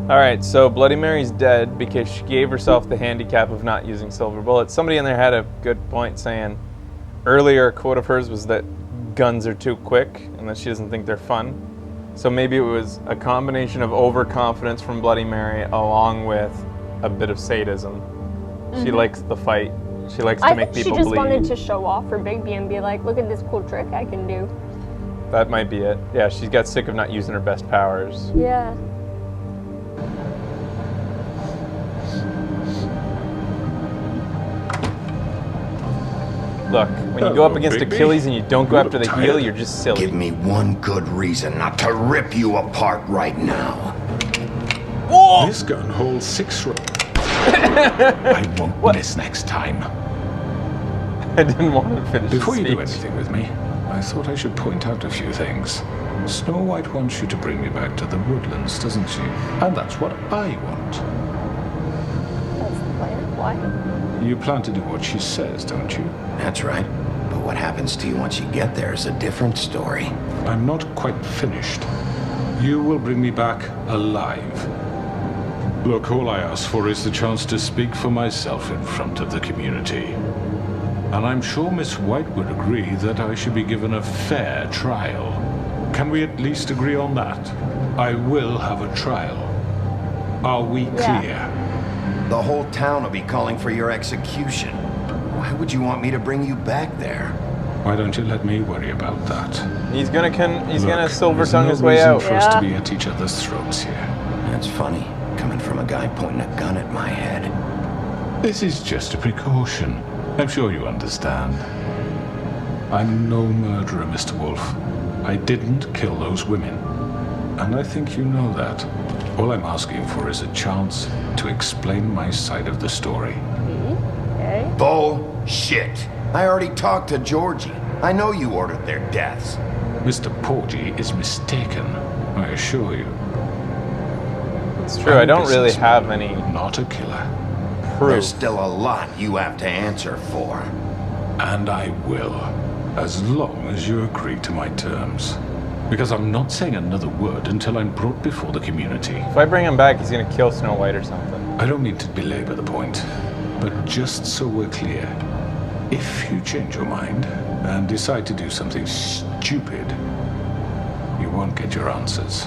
Alright, so Bloody Mary's dead because she gave herself the handicap of not using silver bullets. Somebody in there had a good point saying earlier a quote of hers was that guns are too quick and that she doesn't think they're fun. So maybe it was a combination of overconfidence from Bloody Mary along with a bit of sadism. She likes the fight. She likes to make people bleed. She just wanted to show off for Bigby and be like, look at this cool trick I can do. That might be it. Yeah, she got sick of not using her best powers. Yeah. Look, when you go up against Achilles and you don't go after the heel, you're just silly. Give me one good reason not to rip you apart right now. Whoa! This gun holds 6 rounds. I won't miss next time. I didn't want to finish Before the you do speech. anything with me, I thought I should point out a few things. Snow White wants you to bring me back to the woodlands, doesn't she? And that's what I want. That's the plan. Why? You plan to do what she says, don't you? That's right. But what happens to you once you get there is a different story. I'm not quite finished. You will bring me back alive. Look, all I ask for is the chance to speak for myself in front of the community. And I'm sure Miss White would agree that I should be given a fair trial. Can we at least agree on that? I will have a trial. Are we clear? The whole town will be calling for your execution. Why would you want me to bring you back there? Why don't you let me worry about that? He's gonna silver there's tongue no his way reason out. for us to be at each other's throats here. That's funny, coming from a guy pointing a gun at my head. This is just a precaution. I'm sure you understand. I'm no murderer, Mr. Wolf. I didn't kill those women. And I think you know that. All I'm asking for is a chance to explain my side of the story. Okay. Bullshit. I already talked to Georgie. I know you ordered their deaths. Mr. Porgy is mistaken, I assure you. It's true, I don't really have any Not a killer. There's proof. still a lot you have to answer for. And I will, as long as you agree to my terms. Because I'm not saying another word until I'm brought before the community. If I bring him back, he's gonna kill Snow White or something. I don't need to belabor the point, but just so we're clear, if you change your mind and decide to do something stupid, you won't get your answers.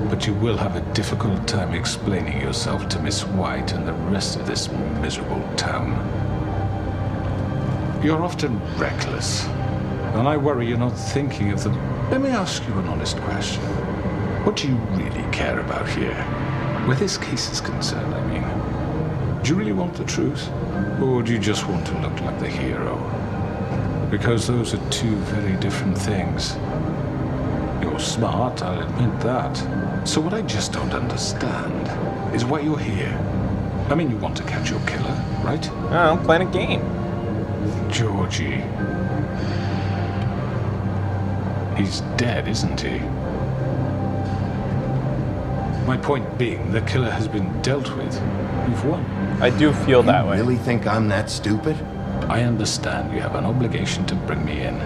But you will have a difficult time explaining yourself to Miss White and the rest of this miserable town. You're often reckless, and I worry you're not thinking of the... Let me ask you an honest question. What do you really care about here? Where this case is concerned, I mean. Do you really want the truth? Or do you just want to look like the hero? Because those are two very different things. You're smart, I'll admit that. So what I just don't understand is why you're here. I mean, you want to catch your killer, right? No, I'm playing a game. Georgie. He's dead, isn't he? My point being, the killer has been dealt with. You've won. I do feel that You way. really think I'm that stupid? I understand you have an obligation to bring me in,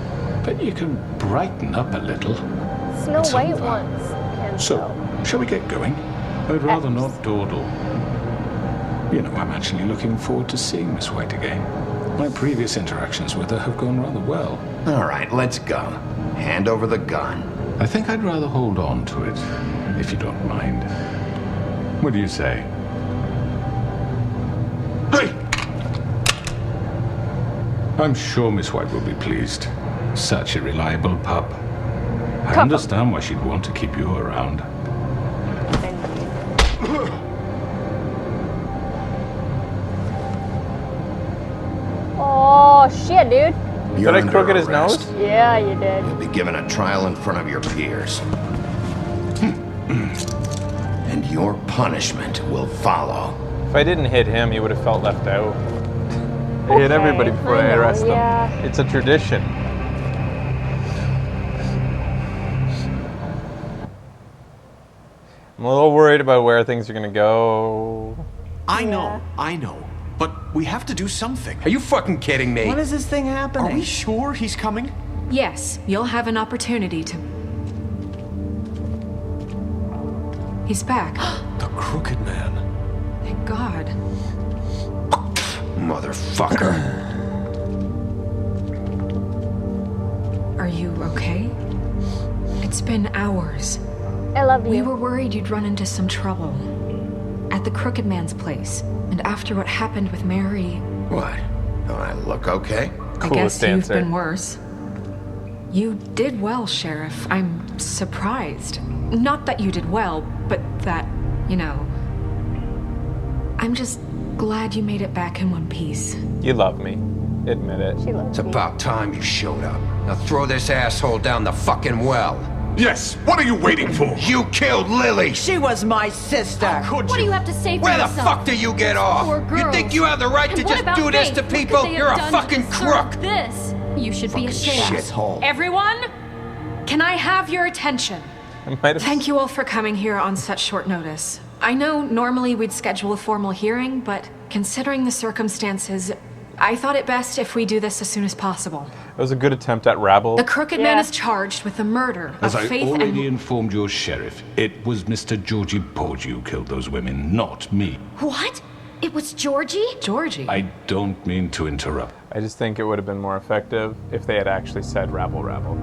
but you can brighten up a little. Snow It's White over. wants him. So, shall we get going? I'd rather not dawdle. You know, I'm actually looking forward to seeing Miss White again. My previous interactions with her have gone rather well. All right, let's go. Hand over the gun. I think I'd rather hold on to it, if you don't mind. What do you say? Hey! I'm sure Miss White will be pleased. Such a reliable pup. I Cup. understand why she'd want to keep you around. Oh shit, dude. You're Did I under crooked his arrest. nose? Yeah, you did. You'll be given a trial in front of your peers. And your punishment will follow. If I didn't hit him, he would have felt left out. I hit everybody before I I know, arrest yeah. them. It's a tradition. I'm a little worried about where things are gonna go. I know. But we have to do something. Are you fucking kidding me? When is this thing happening? Are we sure he's coming? Yes, you'll have an opportunity to... He's back. The Crooked Man. Thank God. Motherfucker. Are you okay? It's been hours. I love you. We were worried you'd run into some trouble. At the Crooked Man's place. And after what happened with Mary, What? Don't I look okay? I Coolest guess you've answer. been worse. You did well, Sheriff. I'm surprised. Not that you did well, but that, you know... I'm just glad you made it back in one piece. You love me. Admit it. She loves It's me. about time you showed up. Now throw this asshole down the fucking well. Yes, what are you waiting for? You killed Lily! She was my sister. Could What do you? you have to say for Where the yourself? fuck do you get off? Poor You girls. think you have the right And to what just about do this Faith? to What could people? they have You're a done to fucking deserve crook! This. You should be ashamed. Shithole. Everyone, can I have your attention? I might have. Thank you all for coming here on such short notice. I know normally we'd schedule a formal hearing, but considering the circumstances, I thought it best if we do this as soon as possible. It was a good attempt at rabble. The Crooked Man Yeah. is charged with the murder As of I Faith already and... informed your sheriff, it was Mr. Georgie Porgy who killed those women, not me. What? It was Georgie? Georgie. I don't mean to interrupt. I just think it would have been more effective if they had actually said rabble rabble.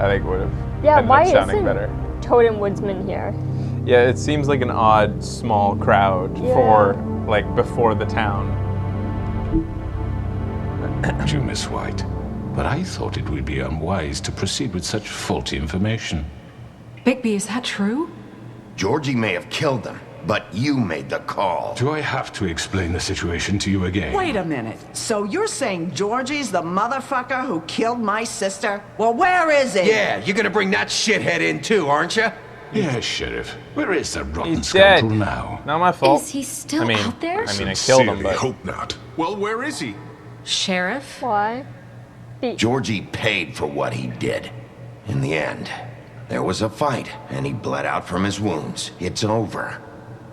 I think it would have Yeah, ended why up sounding isn't better. Totem Woodsman here? Yeah, it seems like an odd, small crowd Yeah. for, like, before the town. You, Miss White, but I thought it would be unwise to proceed with such faulty information. Bigby, is that true? Georgie may have killed them, but you made the call. Do I have to explain the situation to you again? Wait a minute. So you're saying Georgie's the motherfucker who killed my sister? Well, where is he? Yeah, you're gonna bring that shithead in too, aren't you? Yes, Sheriff. Where is the rotten He's dead. scoundrel now? Not my fault. Is he still I mean, out there? I mean, I killed him, Sincerely but hope not. Well, where is he? Sheriff? Why? Georgie paid for what he did. In the end, there was a fight, and he bled out from his wounds. It's over.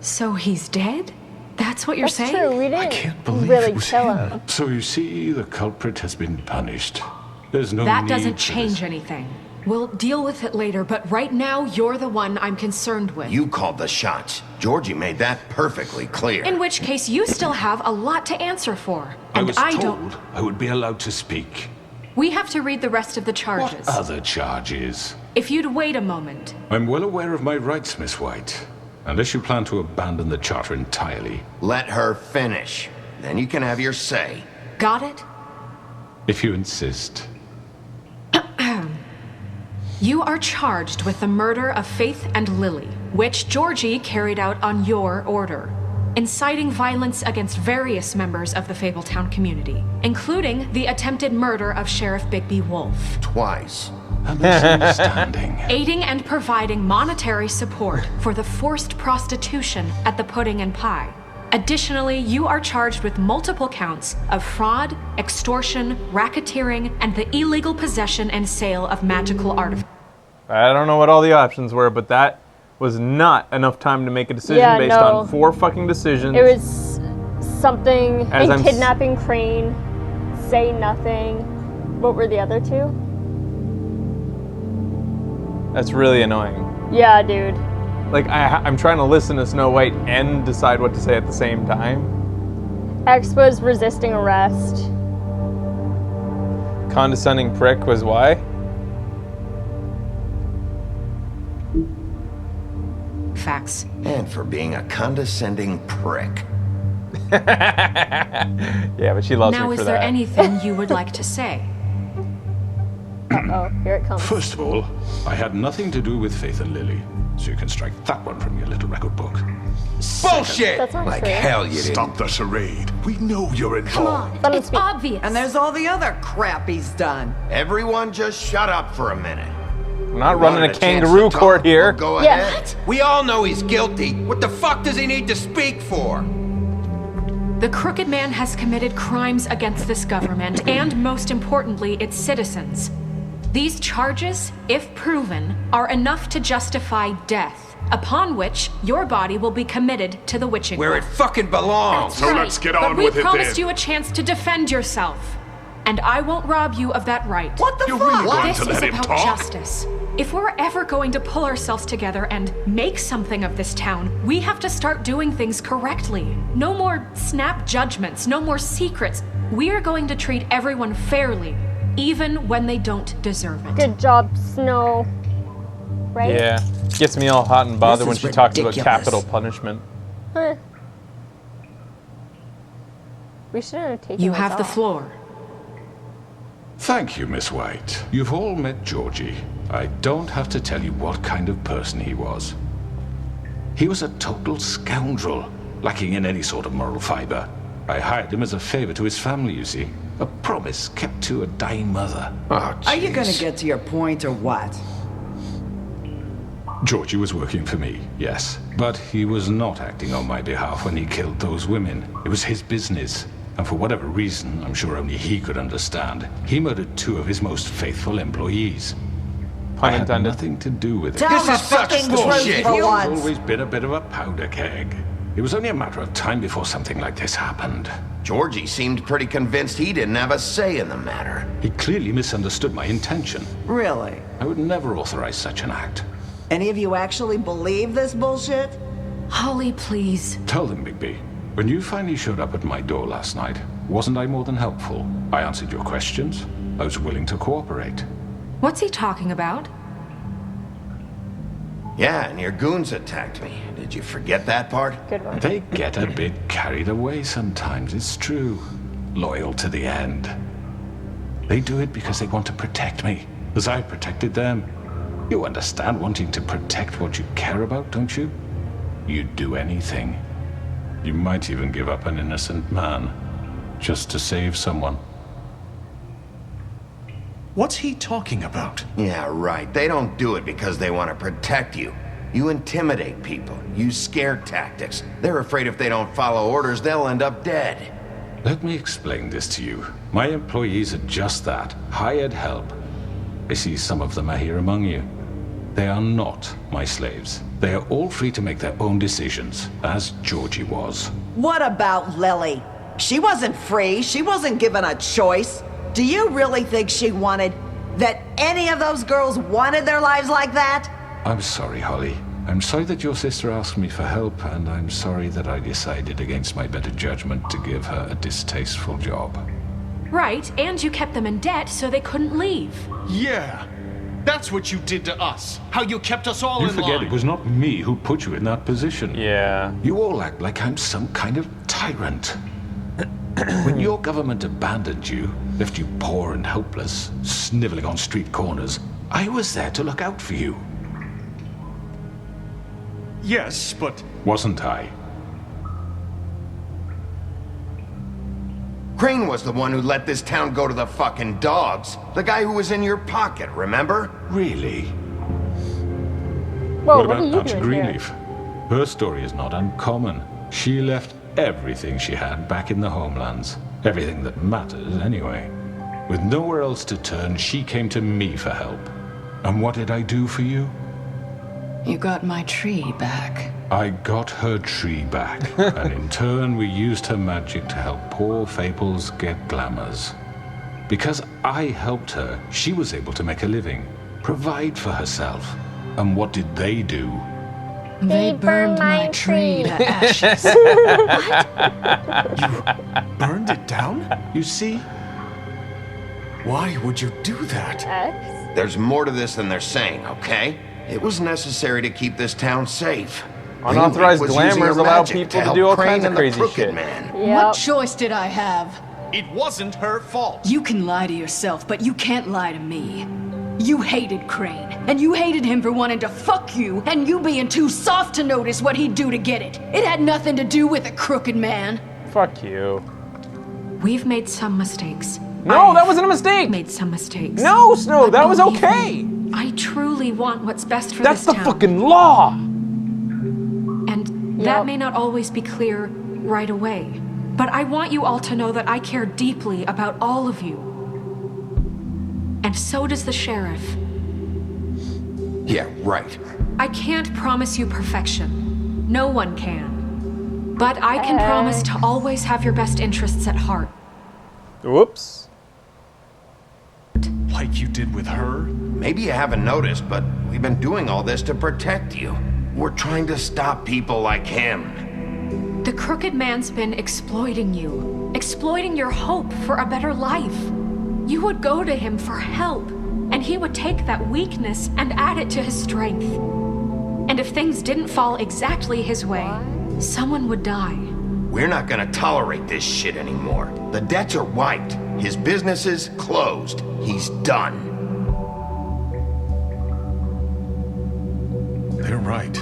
So he's dead? That's what you're That's saying? true. We I didn't can't believe really it was kill him. him. So you see, the culprit has been punished. There's no That need doesn't for change this. anything. We'll deal with it later, but right now, you're the one I'm concerned with. You called the shots. Georgie made that perfectly clear. In which case, you still have a lot to answer for. I And was I told don't. I would be allowed to speak. We have to read the rest of the charges. What other charges? If you'd wait a moment. I'm well aware of my rights, Miss White. Unless you plan to abandon the charter entirely. Let her finish. Then you can have your say. Got it? If you insist. You are charged with the murder of Faith and Lily, which Georgie carried out on your order, inciting violence against various members of the Fabletown community, including the attempted murder of Sheriff Bigby Wolf, Twice. A misunderstanding. aiding and providing monetary support for the forced prostitution at the Pudding and Pie. Additionally, you are charged with multiple counts of fraud, extortion, racketeering, and the illegal possession and sale of magical artifacts. I don't know what all the options were, but that was not enough time to make a decision Yeah, based no. on 4 fucking decisions. It was something. As And I'm s- kidnapping Crane. Say nothing. What were the other 2? That's really annoying. Yeah, dude. Like, I'm trying to listen to Snow White and decide what to say at the same time. X was resisting arrest. Condescending prick was why? Facts. And for being a condescending prick. Yeah, but she loves Now, me is for there that. anything you would like to say? Oh, here it comes. First of all, I had nothing to do with Faith and Lily, so you can strike that one from your little record book. Bullshit! That's not like true. hell you didn't. Stop the charade. We know you're Come involved. on. Let him It's speak. obvious. And there's all the other crap he's done. Everyone just shut up for a minute. I'm not You running wanted a chance kangaroo to talk? court here. Well, go Yeah. ahead. What? We all know he's guilty. What the fuck does he need to speak for? The Crooked Man has committed crimes against this government and, most importantly, its citizens. These charges, if proven, are enough to justify death, upon which your body will be committed to the witching Where well. it fucking belongs. So let's get on But we with it promised then. you a chance to defend yourself, and I won't rob you of that right. What the You're fuck? really going This to is let him about talk? justice. If we're ever going to pull ourselves together and make something of this town, we have to start doing things correctly. No more snap judgments, no more secrets. We are going to treat everyone fairly, even when they don't deserve it. Good job, Snow. Right? Yeah. Gets me all hot and bothered This when is she talks about ridiculous. capital punishment. Huh. We shouldn't have taken You this have the off. floor. Thank you, Miss White. You've all met Georgie. I don't have to tell you what kind of person he was. He was a total scoundrel, lacking in any sort of moral fiber. I hired him as a favor to his family, you see. A promise kept to a dying mother. Oh, Are you gonna jeez. get to your point or what? Georgie was working for me, yes. But he was not acting on my behalf when he killed those women. It was his business. And for whatever reason, I'm sure only he could understand, he murdered 2 of his most faithful employees. Pun I had intended. nothing to do with it. Tell This the is such fucking bullshit. truth for He's once. always been a bit of a powder keg. It was only a matter of time before something like this happened. Georgie seemed pretty convinced he didn't have a say in the matter. He clearly misunderstood my intention. Really? I would never authorize such an act. Any of you actually believe this bullshit? Holly, please. Tell them, Bigby. When you finally showed up at my door last night, wasn't I more than helpful? I answered your questions. I was willing to cooperate. What's he talking about? Yeah, and your goons attacked me. Did you forget that part? Good one. They get a bit carried away sometimes, it's true. Loyal to the end. They do it because they want to protect me, as I protected them. You understand wanting to protect what you care about, don't you? You'd do anything. You might even give up an innocent man, just to save someone. What's he talking about? Yeah, right. They don't do it because they want to protect you. You intimidate people, use scare tactics. They're afraid if they don't follow orders, they'll end up dead. Let me explain this to you. My employees are just that, hired help. I see some of them are here among you. They are not my slaves. They are all free to make their own decisions, as Georgie was. What about Lily? She wasn't free. She wasn't given a choice. Do you really think she wanted that any of those girls wanted their lives like that? I'm sorry, Holly. I'm sorry that your sister asked me for help, and I'm sorry that I decided against my better judgment to give her a distasteful job. Right, and you kept them in debt so they couldn't leave. Yeah. That's what you did to us. How you kept us all You in forget line. it was not me who put you in that position. Yeah. You all act like I'm some kind of tyrant. When your government abandoned you, left you poor and helpless, sniveling on street corners, I was there to look out for you. Yes, but Wasn't I? Crane was the one who let this town go to the fucking dogs. The guy who was in your pocket, remember? Really? Whoa, What what about are you Aunt doing Greenleaf? Her story is not uncommon. She left everything she had back in the homelands. Everything that matters, anyway. With nowhere else to turn, she came to me for help. And what did I do for you? You got my tree back. I got her tree back, and in turn we used her magic to help poor Fables get glamours. Because I helped her, she was able to make a living, provide for herself. And what did they do? They burned my tree to ashes. burned it down? You see? Why would you do that? X? There's more to this than they're saying, okay? It was necessary to keep this town safe. Unauthorized Greenleaf was using glamours her allow magic people to help do all Crane kinds of and the crazy Crooked shit. Man. What Yep. choice did I have? It wasn't her fault. You can lie to yourself, but you can't lie to me. You hated Crane, and you hated him for wanting to fuck you, and you being too soft to notice what he'd do to get it. It had nothing to do with a crooked man. Fuck you. We've made some mistakes. No, that I've wasn't a mistake. made some mistakes. No, Snow, But that was believe okay. me, I truly want what's best for That's this the town. fucking law. And Yep. that may not always be clear right away. But I want you all to know that I care deeply about all of you. And so does the sheriff. Yeah, right. I can't promise you perfection. No one can. But I can promise to always have your best interests at heart. Whoops. Like you did with her? Maybe you haven't noticed, but we've been doing all this to protect you. We're trying to stop people like him. The crooked man's been exploiting you, exploiting your hope for a better life. You would go to him for help, and he would take that weakness and add it to his strength. And if things didn't fall exactly his way, someone would die. We're not gonna tolerate this shit anymore. The debts are wiped. His business is closed. He's done. They're right.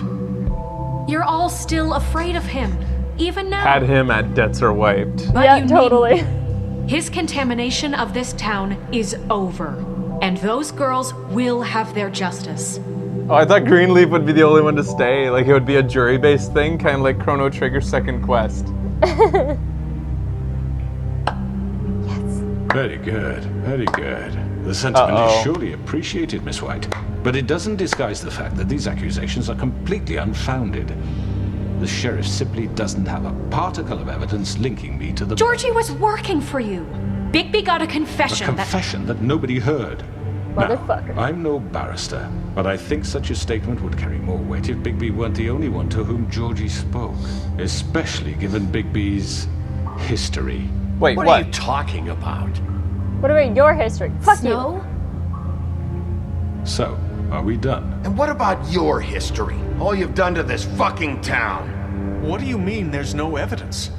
You're all still afraid of him, even now. Had him at debts are wiped. But Yeah, you totally. needn't. His contamination of this town is over, and those girls will have their justice. Oh, I thought Greenleaf would be the only one to stay. Like, it would be a jury-based thing, kind of like Chrono Trigger's second quest. Very good, very good. The sentiment is surely appreciated, Miss White. But it doesn't disguise the fact that these accusations are completely unfounded. The sheriff simply doesn't have a particle of evidence linking me to the... Georgie was working for you. Bigby got a confession. A confession that nobody heard. Motherfucker. Now, I'm no barrister, but I think such a statement would carry more weight if Bigby weren't the only one to whom Georgie spoke. Especially given Bigby's history. Wait, What are you talking about? What about your history? Fuck Snow? So, are we done? And what about your history? All you've done to this fucking town. What do you mean there's no evidence?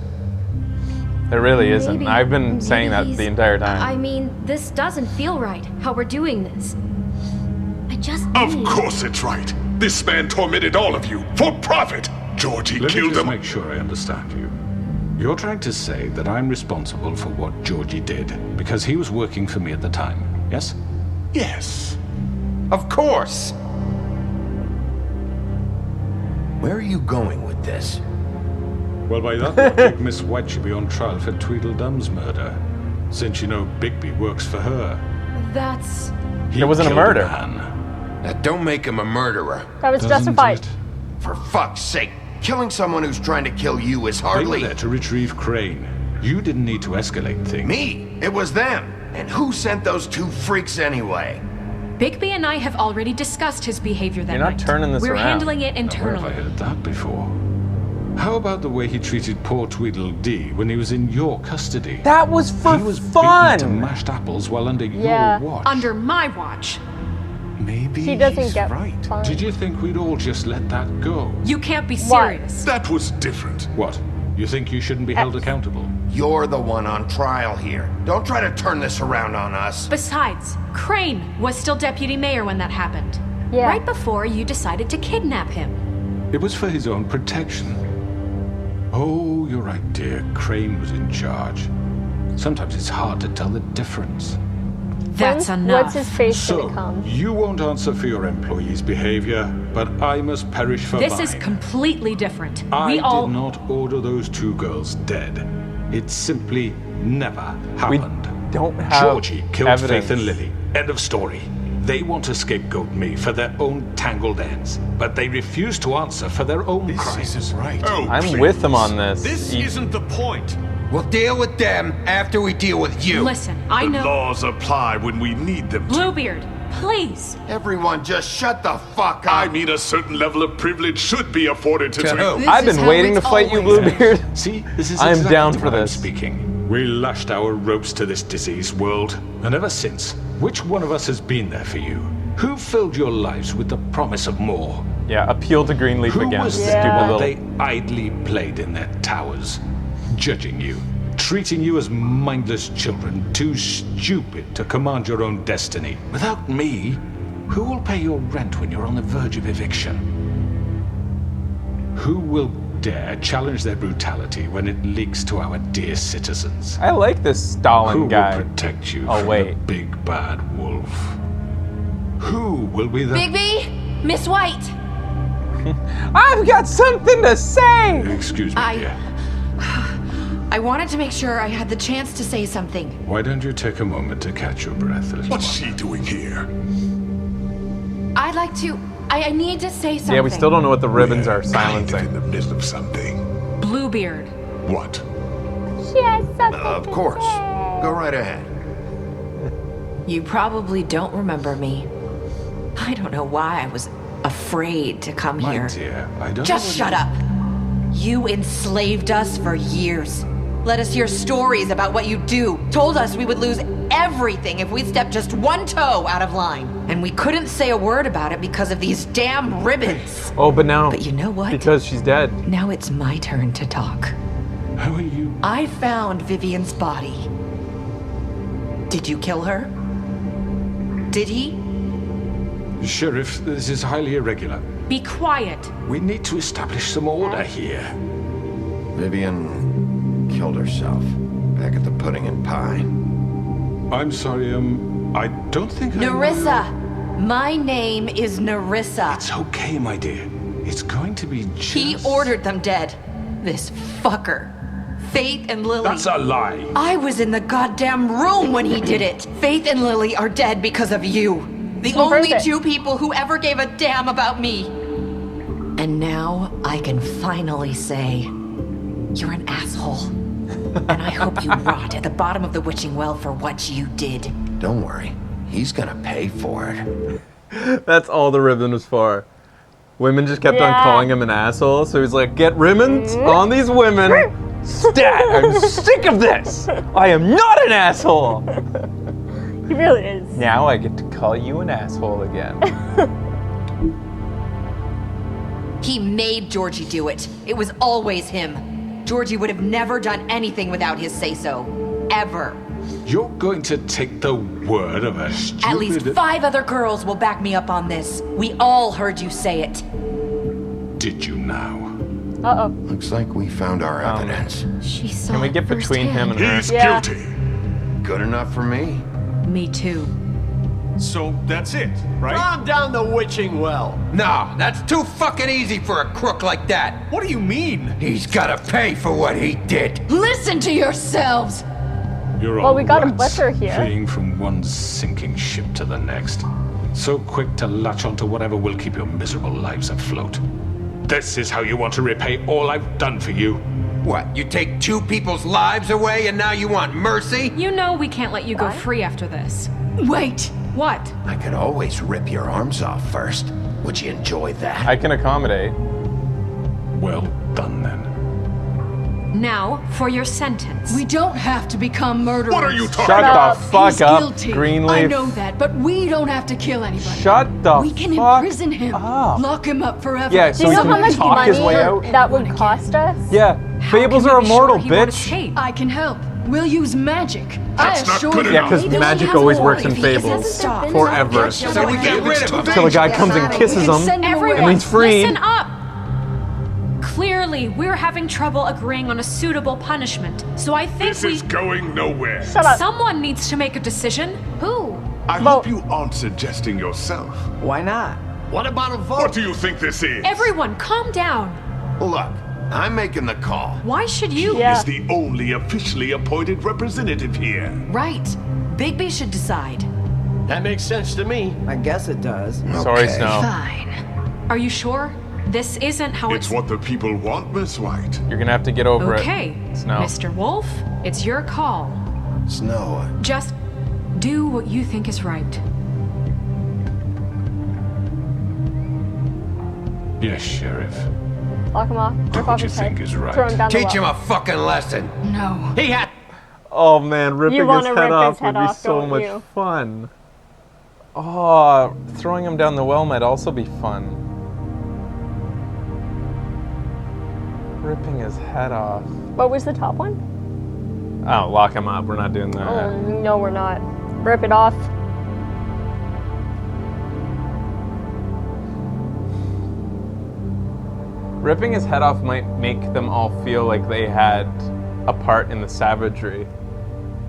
There really isn't. Maybe- I've been saying that maybe the he's- entire time. I mean, this doesn't feel right, how we're doing this. I just Of need- course it's right. This man tormented all of you for profit. Georgie Let me killed just him. make sure I understand you. You're trying to say that I'm responsible for what Georgie did because he was working for me at the time, yes? Yes. Of course. Where are you going with this? Well, by that logic, Miss White should be on trial for Tweedledum's murder, since you know Bigby works for her. That's... He It wasn't a killed murder. man. Now, don't make him a murderer. That was Doesn't justified. it? For fuck's sake. Killing someone who's trying to kill you is They were hardly... there to retrieve Crane. You didn't need to escalate things. Me. It was them. And who sent those two freaks anyway? Bigby and I have already discussed his behavior that You're not night. turning this We're around. handling it Now, where have I internally. heard that before? How about the way he treated poor Tweedledee when he was in your custody? That was for He was fun! beaten to mashed apples while under Yeah. your watch. Under my watch. Maybe He doesn't he's get right. fun. Did you think we'd all just let that go? You can't be Why? serious. That was different. What? You think you shouldn't be held accountable? You're the one on trial here. Don't try to turn this around on us. Besides, Crane was still deputy mayor when that happened. Yeah. Right before you decided to kidnap him. It was for his own protection. Oh, you're right, dear. Crane was in charge. Sometimes it's hard to tell the difference. That's When's- enough. What's his face So, gonna come? you won't answer for your employees' behavior, but I must perish for This mine. is completely different. I we all did not order those two girls dead. It simply never happened. don't have Georgie killed evidence. Faith and Lily. End of story. They want to scapegoat me for their own tangled ends, but they refuse to answer for their own This crimes. isn't right. Oh, I'm please. with him on this. This He- isn't the point. We'll deal with them after we deal with you. Listen, I The know. laws apply when we need them to. Bluebeard, please. Everyone just shut the fuck up. I mean, a certain level of privilege should be afforded to To who? This I've is been how waiting to it's fight you, always been. Bluebeard. See, this is I am exactly down for why I'm this. speaking. We lashed our ropes to this diseased world, and ever since, which one of us has been there for you? Who filled your lives with the promise of more? Yeah, appeal to Greenleaf Who again. was Yeah. the Stupid one little. they idly played in their towers? Judging you, treating you as mindless children, too stupid to command your own destiny. Without me, who will pay your rent when you're on the verge of eviction? Who will dare challenge their brutality when it leaks to our dear citizens? I like this Stalin Who guy. will protect you Oh, from wait. the big bad wolf? Who will be the... Bigby? Miss White? I've got something to say! Excuse me, dear. I wanted to make sure I had the chance to say something. Why don't you take a moment to catch your breath a little What's while? she doing here? I'd like to. I need to say something. Yeah, we still don't know what the ribbons are Kind of silencing. in the midst of something. Bluebeard. What? She has something Of to course. say. Go right ahead. You probably don't remember me. I don't know why I was afraid to come My here. dear, I don't Just know shut up. You enslaved us for years. Let us hear stories about what you do. Told us we would lose everything if we stepped just one toe out of line. And we couldn't say a word about it because of these damn ribbons. Oh, but now. But you know what? Because she's dead. Now it's my turn to talk. How are you? I found Vivian's body. Did you kill her? Did he? Sheriff, this is highly irregular. Be quiet. We need to establish some order here. Vivian killed herself back at the Pudding and Pie. I'm sorry, I don't think Nerissa! My name is Nerissa. It's okay, my dear. It's going to be just... He ordered them dead. This fucker. Faith and Lily. That's a lie. I was in the goddamn room when he did it. Faith and Lily are dead because of you. The only two people who ever gave a damn about me. And now I can finally say, you're an asshole. And I hope you rot at the bottom of the witching well for what you did. Don't worry. He's gonna pay for it. That's all the ribbon was for. Women just kept on calling him an asshole, so he's like, get ribbons on these women. Stat! I'm sick of this! I am not an asshole! He really is. Now I get to call you an asshole again. He made Georgie do it. It was always him. Georgie would have never done anything without his say-so. Ever. You're going to take the word of a stupid... At least 5 other girls will back me up on this. We all heard you say it. Did you now? Uh-oh. Looks like we found our evidence. She saw Can we it get between him and her? He's guilty. Good enough for me. Me too. So that's it, right? Calm down the witching well. No, that's too fucking easy for a crook like that. What do you mean? He's gotta pay for what he did. Listen to yourselves! You're Well, all we got a rats, butcher here. fleeing from one sinking ship to the next. So quick to latch onto whatever will keep your miserable lives afloat. This is how you want to repay all I've done for you. What, you take 2 people's lives away and now you want mercy? You know we can't let you go free after this. Wait! What? I could always rip your arms off first. Would you enjoy that? I can accommodate. Well done, then. Now, for your sentence. We don't have to become murderers. What are you talking Shut about? the fuck He's up, guilty. Greenleaf. I know that, but we don't have to kill anybody. Shut the We can fuck imprison him. up. Lock him up forever. Yeah, Do so you he know how can much talk his way money out? that would cost us? Yeah, fables can are we be sure immortal, he won't bitch. escape? I can help. We'll use magic. That's I not assure good you. Yeah, enough. because He magic doesn't always have works to in worry if he fables. doesn't stop. Forever. So we get rid of him. Till a guy comes and kisses him, Send him away. Everyone, and he's freed. listen up! Clearly, we're having trouble agreeing on a suitable punishment, so I think This is going nowhere. Shut up. someone needs to make a decision. Who? I hope you aren't suggesting yourself. Why not? What about a vote? What do you think this is? Everyone, calm down. Look, I'm making the call. Why should you? Yeah. Is the only officially appointed representative here. Right. Bigby should decide. That makes sense to me. I guess it does. Sorry, Okay. Snow. Fine. Are you sure? This isn't how It's what the people want, Miss White. You're gonna have to get over Okay, it. Snow. Mr. Wolf, it's your call. Snow, Just do what you think is right. Yes, Sheriff. Lock him off. Rip What off you his head. think is right. Throw him down the Teach him well. a fucking lesson. No. He had... Oh man, ripping his wanna head rip his off head would be off, so don't much you? fun. Oh, throwing him down the well might also be fun. Ripping his head off. What was the top one? Oh, lock him up. We're not doing that. Oh, no, we're not. Rip it off. Ripping his head off might make them all feel like they had a part in the savagery.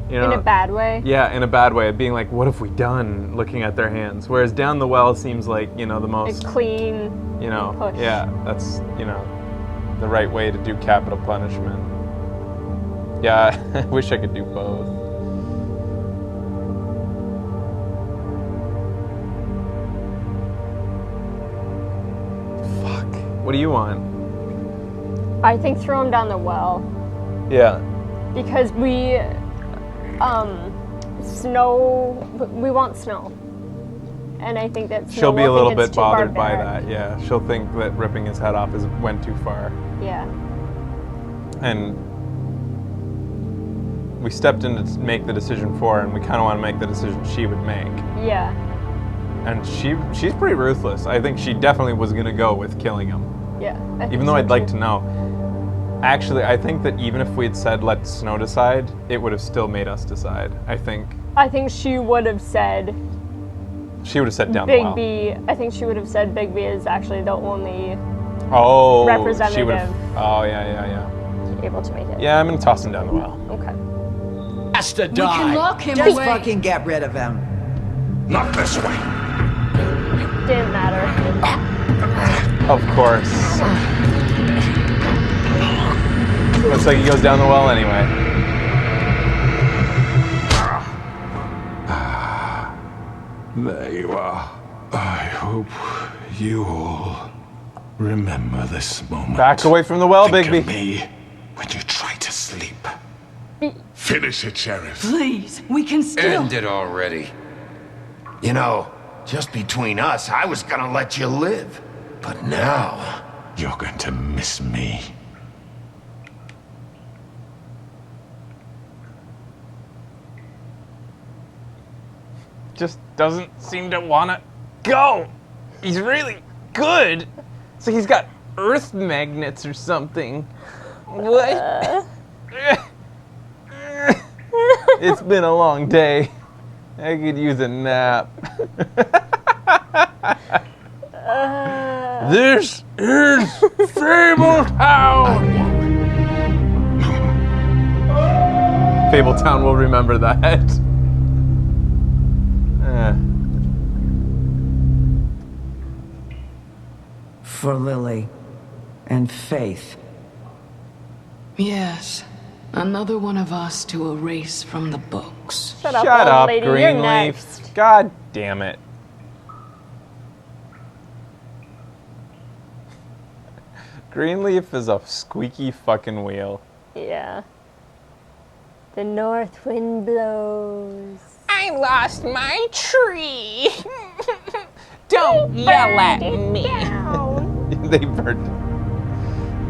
You know, In a bad way. Yeah, in a bad way. Being like, what have we done? Looking at their hands. Whereas down the well seems like, you know, the most, Like clean. you know, push. yeah, that's, you know, the right way to do capital punishment. Yeah, I wish I could do both. Fuck. What do you want? I think throw him down the well. Yeah. Because we, Snow, we want Snow. And I think that Snow She'll be a will little think it's bit too bothered by barbaric. that. Yeah, she'll think that ripping his head off went too far. Yeah. And we stepped in to make the decision for her, and we kind of want to make the decision she would make. Yeah. And she's pretty ruthless. I think she definitely was going to go with killing him. Yeah. Even though I'd like to know. Actually, I think that even if we had said let Snow decide, it would have still made us decide. I think she would have said down the well. Bigby. I think she would have said Bigby is actually the only representative. She would have. Oh yeah. Able to make it. Yeah, I'm gonna toss him down the well. Okay. Has to We can lock him Just away. fucking get rid of him. Not this way. Didn't matter. Of course. Looks like he goes down the well anyway. There you are. I hope you all remember this moment. Back away from the well, Think Bigby. of me when you try to sleep. Finish it, Sheriff. Please, we can still. End it already. You know, just between us, I was gonna let you live. But now... You're going to miss me. Just doesn't seem to want to go. He's really good. So he's got earth magnets or something. What? It's been a long day. I could use a nap. This is Fabletown. Fabletown will remember that. For Lily and Faith. Yes. Another one of us to erase from the books. Shut up, Shut old up, lady. You're Greenleaf. next. God damn it. Greenleaf is a squeaky fucking wheel. Yeah. The north wind blows. I lost my tree. Don't yell at me. They burned.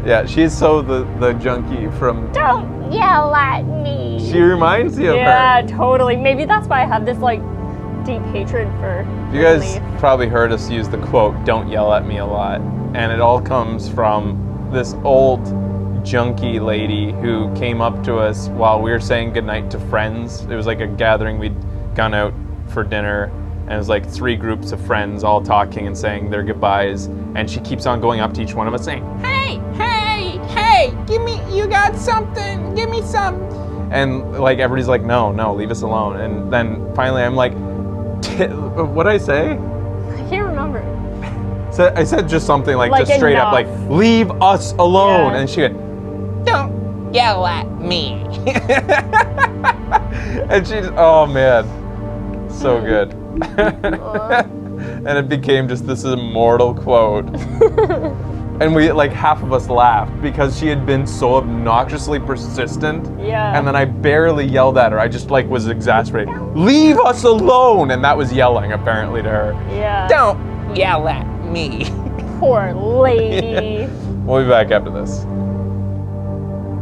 Yeah, she's so the junkie from. Don't yell at me. She reminds you of Yeah, her. totally. Maybe that's why I have this like deep hatred for. You guys Greenleaf. probably heard us use the quote, "Don't yell at me" a lot. And it all comes from this old junkie lady who came up to us while we were saying goodnight to friends. It was like a gathering. We'd gone out for dinner, and it was like 3 groups of friends all talking and saying their goodbyes. And she keeps on going up to each one of us saying, Hey, you got something? Give me some. and like everybody's like, no, leave us alone. And then finally I'm like, what'd I say? I can't remember. So I said just something like just straight up like, enough. leave us alone. Yeah. And she went, Don't yell at me. and she's, oh man, so good. And it became just this immortal quote. And we, like, half of us laughed because she had been so obnoxiously persistent. Yeah. And then I barely yelled at her. I just, like, was exasperated. Leave us alone! And that was yelling, apparently, to her. Yeah. Don't yell at me. Poor lady. We'll be back after this.